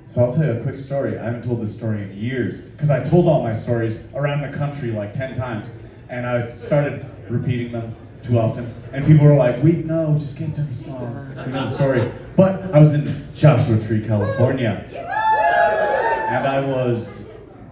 So I'll tell you a quick story. I haven't told this story in years, because I told all my stories around the country like 10 times, and I started repeating them too often, and people were like, no, just get to the song, we know the story. But I was in Joshua Tree, California, and I was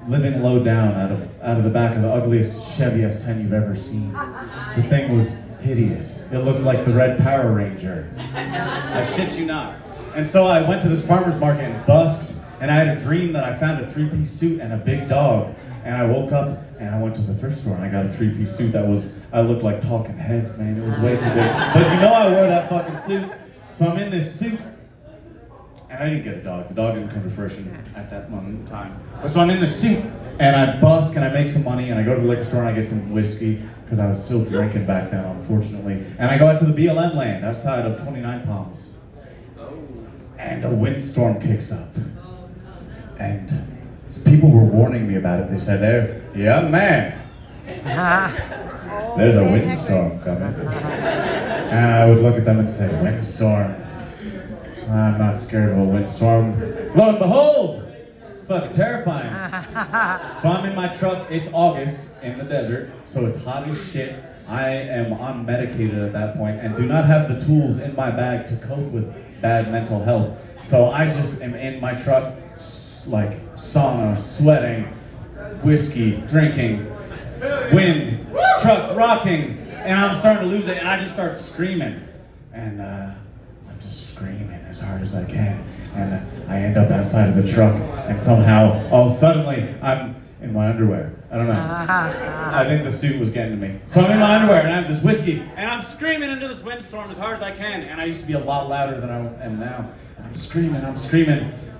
living low down out of the back of the ugliest Chevy S10 you've ever seen. The thing was hideous. It looked like the Red Power Ranger. I shit you not. And so I went to this farmer's market and busked, and I had a dream that I found a 3-piece suit and a big dog. And I woke up and I went to the thrift store and I got a 3-piece suit I looked like Talking Heads, man. It was way too big. But you know I wore that fucking suit. So I'm in this suit, and I didn't get a dog. The dog didn't come to fruition at that moment in time. So I'm in the suit, and I busk and I make some money, and I go to the liquor store and I get some whiskey, because I was still drinking back then, unfortunately. And I go out to the BLM land outside of 29 Palms. And a windstorm kicks up. And people were warning me about it. They said, young man, there's a windstorm coming. And I would look at them and say, windstorm? I'm not scared of a windstorm. Lo and behold, fucking terrifying. So I'm in my truck, it's August in the desert, so it's hot as shit. I am unmedicated at that point and do not have the tools in my bag to cope with bad mental health. So I just am in my truck, like sauna, sweating, whiskey, drinking, wind, truck rocking, and I'm starting to lose it, and I just start screaming. And I'm just screaming as hard as I can. And I end up outside of the truck, and somehow, suddenly, I'm in my underwear. I don't know. I think the suit was getting to me. So I'm in my underwear, and I have this whiskey, and I'm screaming into this windstorm as hard as I can. And I used to be a lot louder than I am now. And I'm screaming, and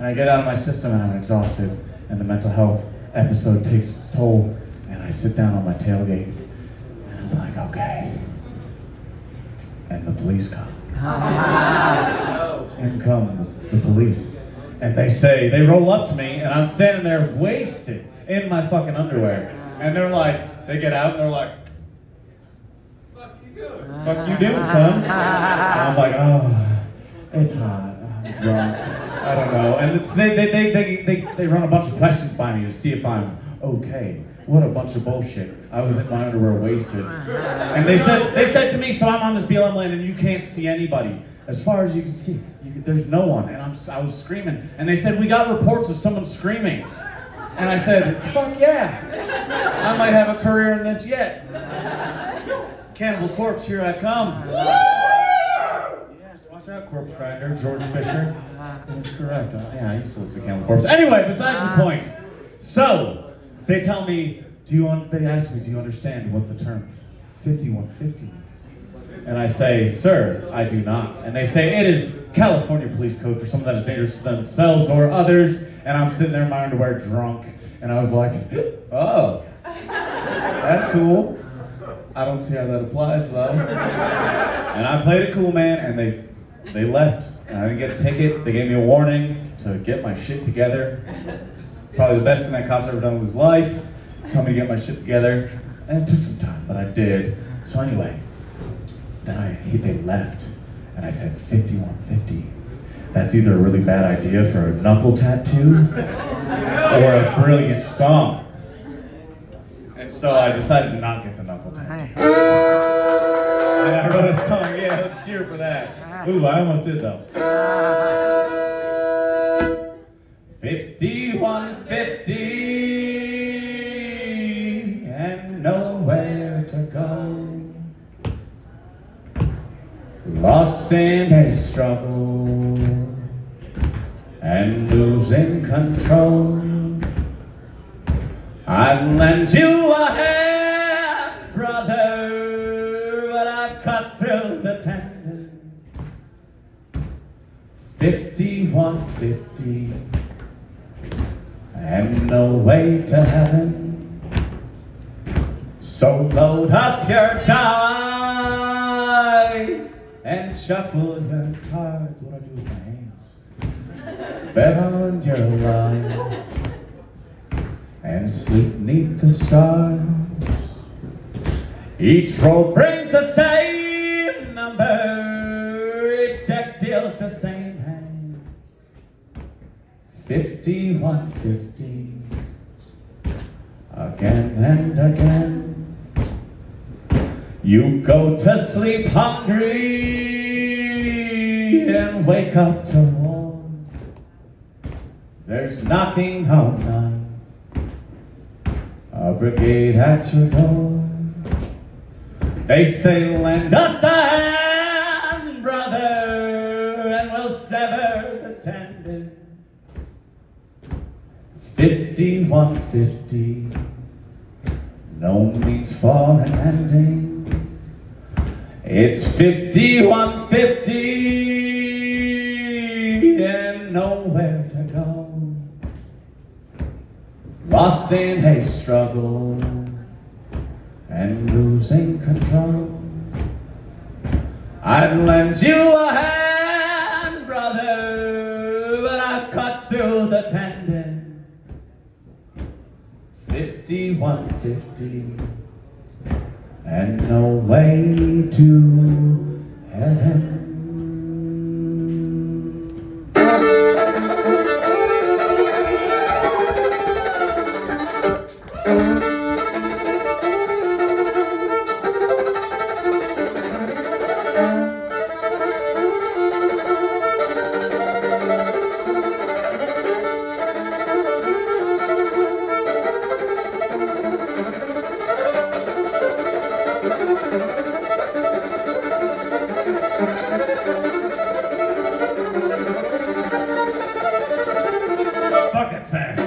I get out of my system, and I'm exhausted. And the mental health episode takes its toll, and I sit down on my tailgate, and I'm like, okay. And the police come. In come the police. And they roll up to me, and I'm standing there wasted in my fucking underwear. And they're like, they get out, and they're like, fuck you doing? Fuck you doing, son? And I'm like, oh, it's hot. I'm drunk. I don't know. And they run a bunch of questions by me to see if I'm okay. What a bunch of bullshit. I was in my underwear wasted. And they said to me, so I'm on this BLM land and you can't see anybody. As far as you can see, there's no one. And I was screaming. And they said, we got reports of someone screaming. And I said, fuck yeah. I might have a career in this yet. Cannibal Corpse, here I come. Yes, watch out, Corpse Grinder, George Fisher. That's correct. Yeah, I used to listen to Cannibal Corpse. Anyway, besides the point. So, they tell me, they ask me, do you understand what the term 5150 means? And I say, sir, I do not. And they say, it is California police code for someone that is dangerous to themselves or others. And I'm sitting there in my underwear drunk. And I was like, oh, that's cool. I don't see how that applies, though. And I played it cool, man, and they left. And I didn't get a ticket. They gave me a warning to get my shit together. Probably the best thing that cop's ever done with his life. Tell me to get my shit together. And it took some time, but I did. So anyway, then they left. And I said, 5150. That's either a really bad idea for a knuckle tattoo or a brilliant song. And so I decided to not get the knuckle tattoo. And I wrote a song, yeah, let's cheer for that. Ooh, I almost did though. 5150 and nowhere to go. Lost in a struggle and losing control. I'd lend you a hand, brother, but I've cut through the tendon. 5150 and no way to heaven. So load up your dice and shuffle your cards. What do I do with my hands? Bet on your life and sleep neath the stars. Each roll brings the same number with the same hand. 5150. Again and again. You go to sleep hungry and wake up to warm. There's knocking all night, a brigade at your door. They say, lend us a hand, brother, and we'll sever the tendon. 5150, no means for an ending. It's 5150 and nowhere to go. Lost in a struggle and losing control. I'd lend you a hand, brother, but I've cut through the tendon. 5150 and no way to heaven. Fuck, that's fast.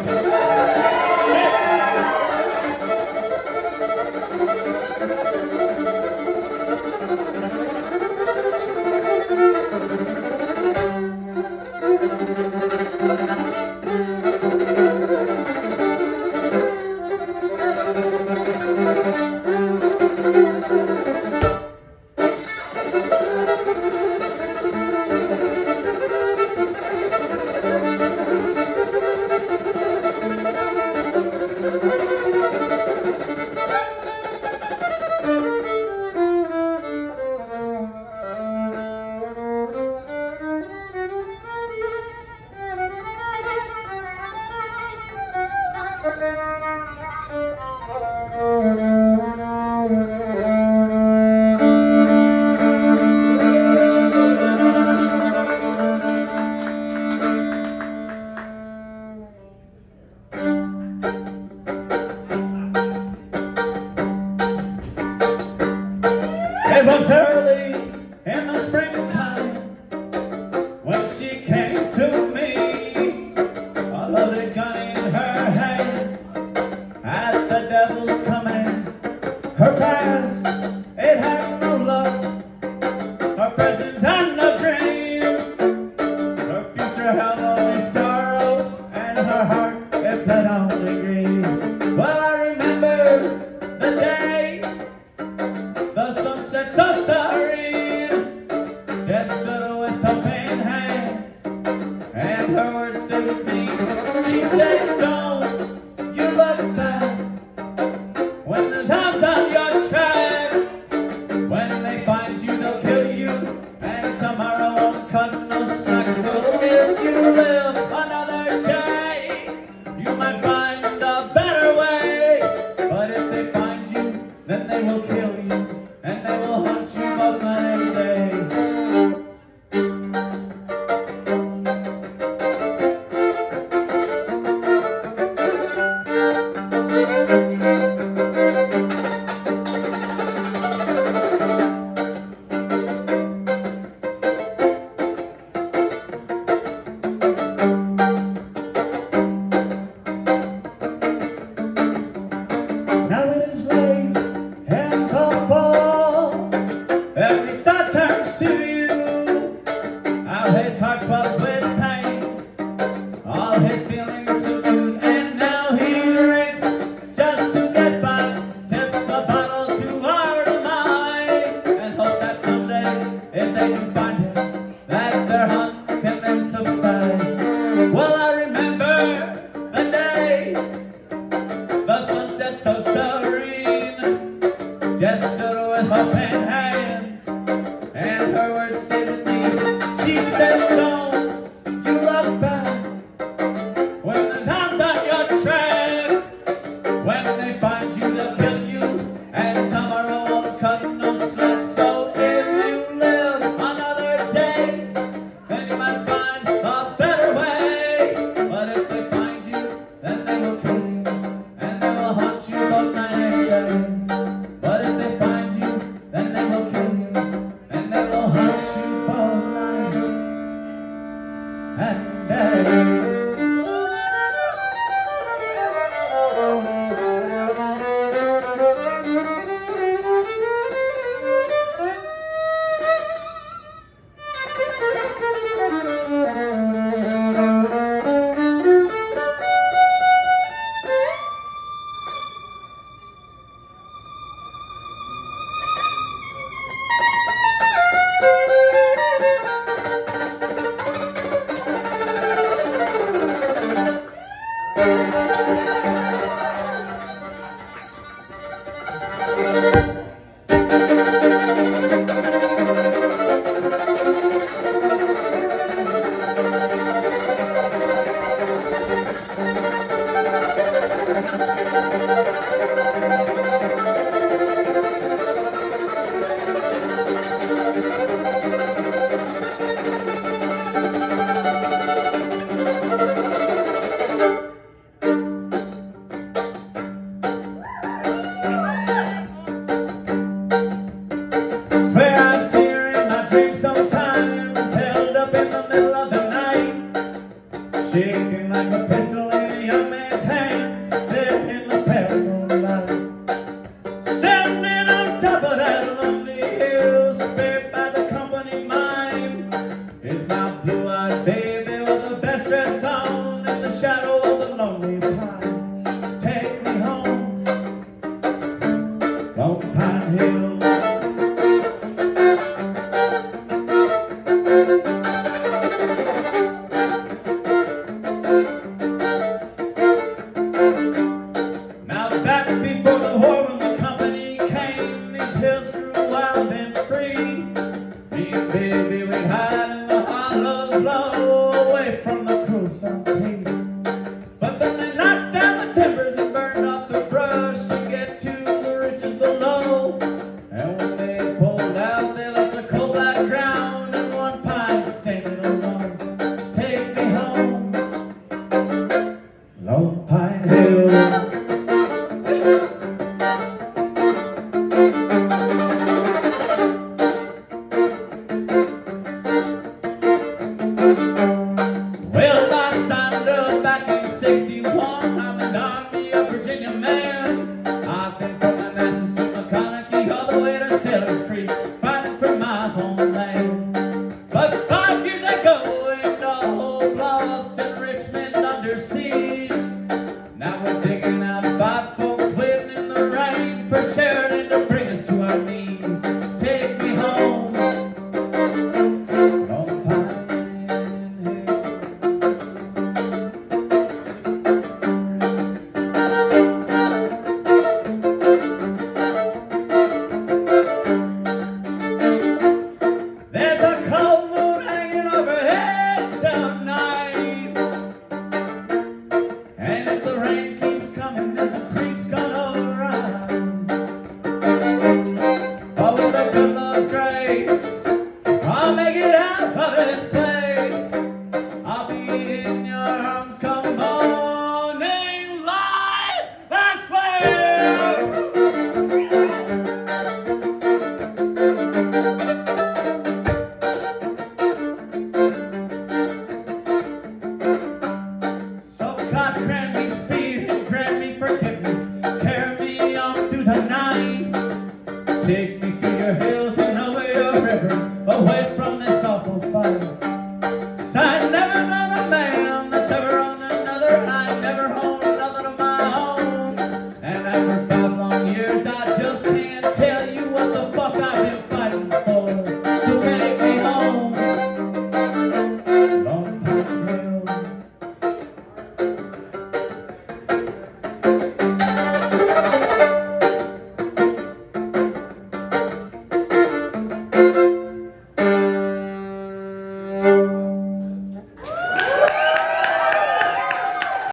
It was early in the springtime when she came to me, a loaded gun in her hand, at the devil's command. Her past, it had no love, her present had no dreams, her future held only sorrow, and her heart, it bled only grief. Well, I remember the day the sun set so serene, death stood with open hands, and her words stayed with me. She said, don't you look back when there's hounds on your track. When they find you, they'll kill you, and tomorrow won't cut no slack. So if you live another day, you might find a better way. But if they find you, then they will kill you, and they will hunt you both night and day. Now it is late and cold fall. Every thought turns to you. How his heart swells with pain, all his feelings subdued, and now he drinks just to get by. Tips a bottle to our demise, and hopes that someday, if they do find him, that their hunt can then subside. Well, I remember the day the sun set so serene, death stood with open hands, and her words stayed with me. She said, don't you look back when the time's on your track. When they find you, they'll kill you, and tomorrow won't cut no slack. So if you live another day, then you might find a better way. But if they find you, then they will kill you, and they will haunt you both night and day. But if they find you, then they will kill you, and they will haunt you both night and day. Swear I see her in my dreams sometimes, held up in the middle of the night, shaking like a pistol in a young man's hands, there in the pale moonlight. Standing on top of that lonely hill, spared by the company mind, is my blue-eyed baby with the best dress on in the shadow of the lonely pine. Take me home, Lone Pine Hill. Back before the war, when the company came, these hills grew wild and free. Me and baby, we'd hide in the hollows low, away from the cruel sun sea. But then they knocked down the timbers and burned off the brush to get to the riches below. And when they pulled out, they left the coal black ground and one pine standing alone. Take me home, Lone Pine Hill. Well, I signed up back in '61. I'm an Army of Virginia man. I've been from Manassas to McConaughey, all the way to Sailor's Creek, fighting for my homeland. But 5 years ago, ain't no hope lost in Richmond under siege. Now we're digging out 5 folks waiting in the rain for Sheridan to bring us to our knees. Take me home, Lone Pine. There's a cold moon hanging overhead tonight, and if the rain keeps coming, then the creek's gonna rise. But with the good Lord's grace, I'll make it out of this place. I'll be in your arms come morning light, I swear. So God grant me speed and grant me forgiveness, carry me on through the night. Take me to your hills and away your rivers, away from this awful fire. 'Cause I never known a man that's ever owned another, I never owned nothing of my own. And after 5 long years, I just can't tell you what the fuck I've been fighting for. So take me home, Lone Pine Hill. Thank you.